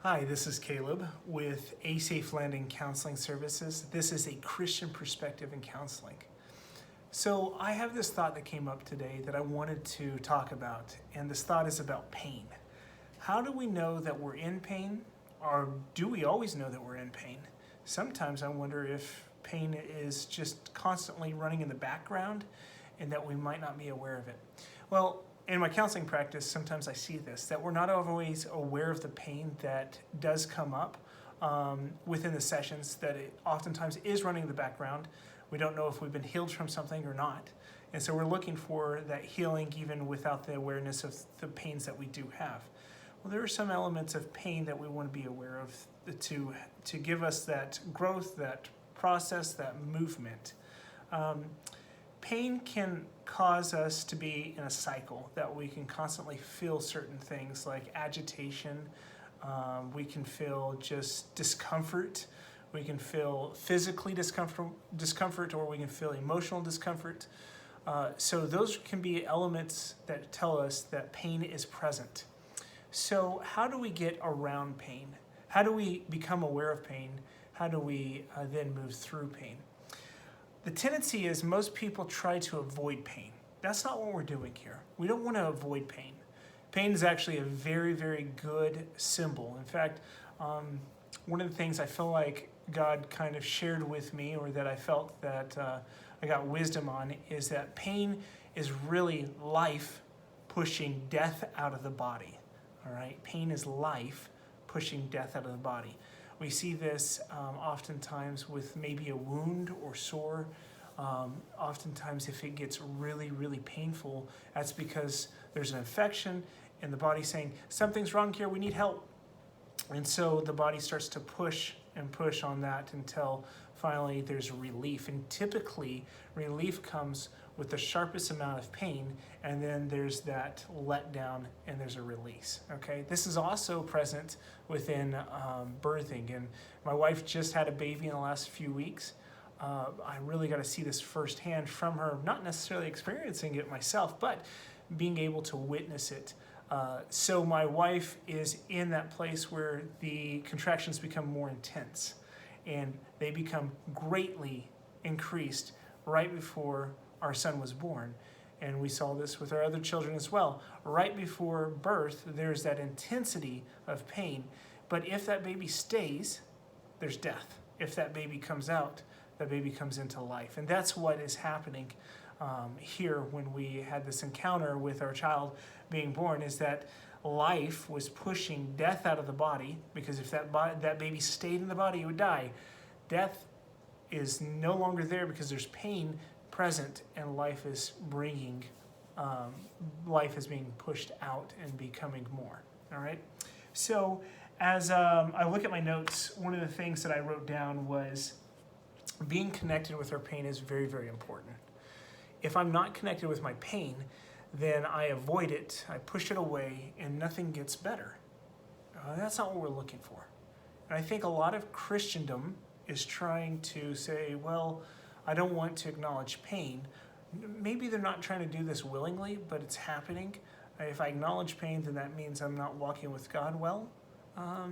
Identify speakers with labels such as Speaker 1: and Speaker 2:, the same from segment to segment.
Speaker 1: Hi, this is Caleb with A Safe Landing Counseling Services. This is a Christian perspective in counseling. So I have this thought that came up today that I wanted to talk about, and this thought is about pain. How do we know that we're in pain, or do we always know that we're in pain? Sometimes I wonder if pain is just constantly running in the background and that we might not be aware of it. Well, in my counseling practice, sometimes I see this, that we're not always aware of the pain that does come up within the sessions, that it oftentimes is running in the background. We don't know if we've been healed from something or not. And so we're looking for that healing even without the awareness of the pains that we do have. Well, there are some elements of pain that we want to be aware of to give us that growth, that process, that movement. Pain can cause us to be in a cycle that we can constantly feel certain things like agitation. We can feel just discomfort. We can feel physically discomfort, or we can feel emotional discomfort. So those can be elements that tell us that pain is present. So how do we get around pain? How do we become aware of pain? How do we then move through pain? The tendency is most people try to avoid pain. That's not what we're doing here. We don't want to avoid pain. Pain is actually a very, very good symbol. In fact, one of the things I feel like God kind of shared with me, or that I felt that I got wisdom on, is that pain is really life pushing death out of the body. All right? Pain is life pushing death out of the body. We see this oftentimes with maybe a wound or sore. Oftentimes if it gets really, really painful, that's because there's an infection and the body's saying, something's wrong here, we need help. And so the body starts to push and push on that until finally there's relief. And typically relief comes with the sharpest amount of pain, and then there's that letdown and there's a release. Okay, this is also present within birthing, and my wife just had a baby in the last few weeks. I really got to see this firsthand from her, not necessarily experiencing it myself, but being able to witness it. So my wife is in that place where the contractions become more intense, and they become greatly increased right before our son was born. And we saw this with our other children as well. Right before birth, there's that intensity of pain. But if that baby stays, there's death. If that baby comes out, that baby comes into life. And that's what is happening here when we had this encounter with our child being born, is that life was pushing death out of the body, because if that baby stayed in the body, it would die. Death is no longer there because there's pain present, and life is being pushed out and becoming more. All right. So as I look at my notes, one of the things that I wrote down was being connected with our pain is very, very important. If I'm not connected with my pain, then I avoid it, I push it away, and nothing gets better. That's not what we're looking for. And I think a lot of Christendom is trying to say, well, I don't want to acknowledge pain. Maybe they're not trying to do this willingly, but it's happening. If I acknowledge pain, then that means I'm not walking with God well.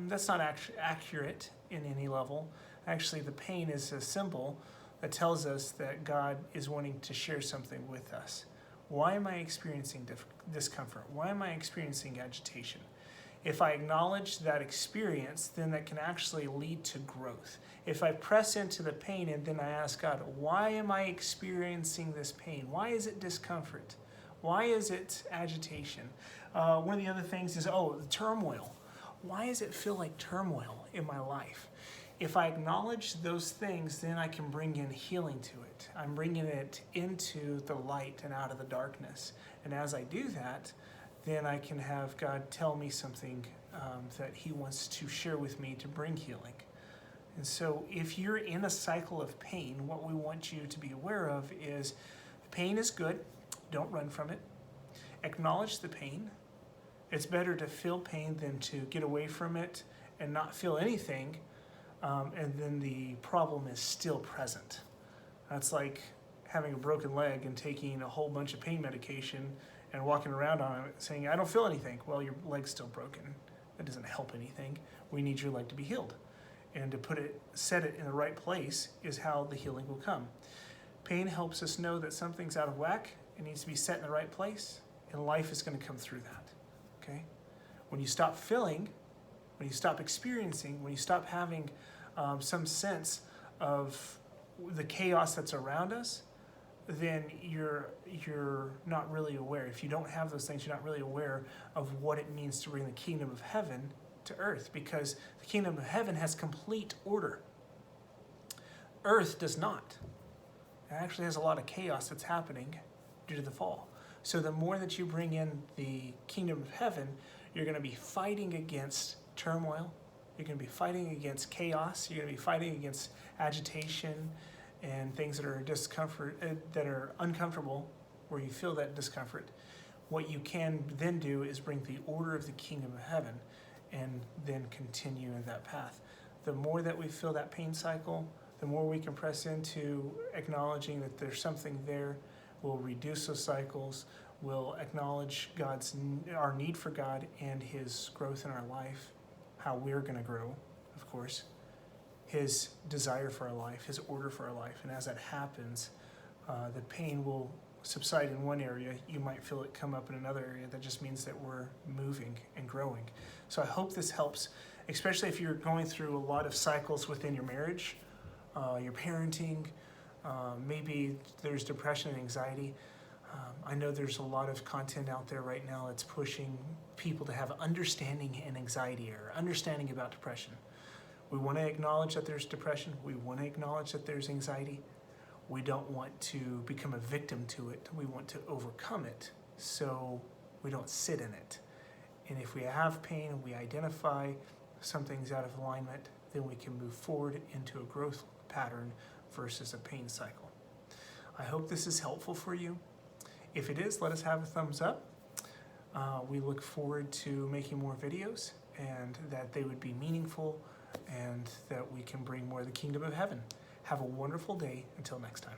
Speaker 1: That's not accurate in any level. Actually, the pain is a symbol that tells us that God is wanting to share something with us. Why am I experiencing discomfort? Why am I experiencing agitation? If I acknowledge that experience, then that can actually lead to growth. If I press into the pain and then I ask God, why am I experiencing this pain? Why is it discomfort? Why is it agitation? One of the other things is, the turmoil. Why does it feel like turmoil in my life? If I acknowledge those things, then I can bring in healing to it. I'm bringing it into the light and out of the darkness. And as I do that, then I can have God tell me something that He wants to share with me to bring healing. And so if you're in a cycle of pain, what we want you to be aware of is pain is good. Don't run from it. Acknowledge the pain. It's better to feel pain than to get away from it and not feel anything, and then the problem is still present. That's like having a broken leg and taking a whole bunch of pain medication and walking around on it saying, I don't feel anything. Well, your leg's still broken. It doesn't help anything. We need your leg to be healed. And to set it in the right place is how the healing will come. Pain helps us know that something's out of whack. It needs to be set in the right place, and life is going to come through that. Okay? When you stop feeling, when you stop experiencing, when you stop having some sense of the chaos that's around us, then you're not really aware. If you don't have those things, you're not really aware of what it means to bring the kingdom of heaven to earth, because the kingdom of heaven has complete order. Earth does not. It actually has a lot of chaos that's happening due to the fall. So the more that you bring in the kingdom of heaven, you're going to be fighting against turmoil. You're going to be fighting against chaos. You're going to be fighting against agitation and things that are that are uncomfortable, where you feel that discomfort. What you can then do is bring the order of the kingdom of heaven and then continue in that path. The more that we feel that pain cycle, the more we can press into acknowledging that there's something there. We'll reduce those cycles. We'll acknowledge our need for God and His growth in our life, how we're going to grow, of course, His desire for our life, His order for our life. And as that happens, the pain will subside in one area. You might feel it come up in another area. That just means that we're moving and growing. So I hope this helps, especially if you're going through a lot of cycles within your marriage, your parenting, maybe there's depression and anxiety. I know there's a lot of content out there right now that's pushing people to have understanding and anxiety, or understanding about depression. We want to acknowledge that there's depression. We want to acknowledge that there's anxiety. We don't want to become a victim to it. We want to overcome it so we don't sit in it. And if we have pain and we identify something's out of alignment, then we can move forward into a growth pattern versus a pain cycle. I hope this is helpful for you. If it is, let us have a thumbs up. We look forward to making more videos, and that they would be meaningful, and that we can bring more of the kingdom of heaven. Have a wonderful day. Until next time.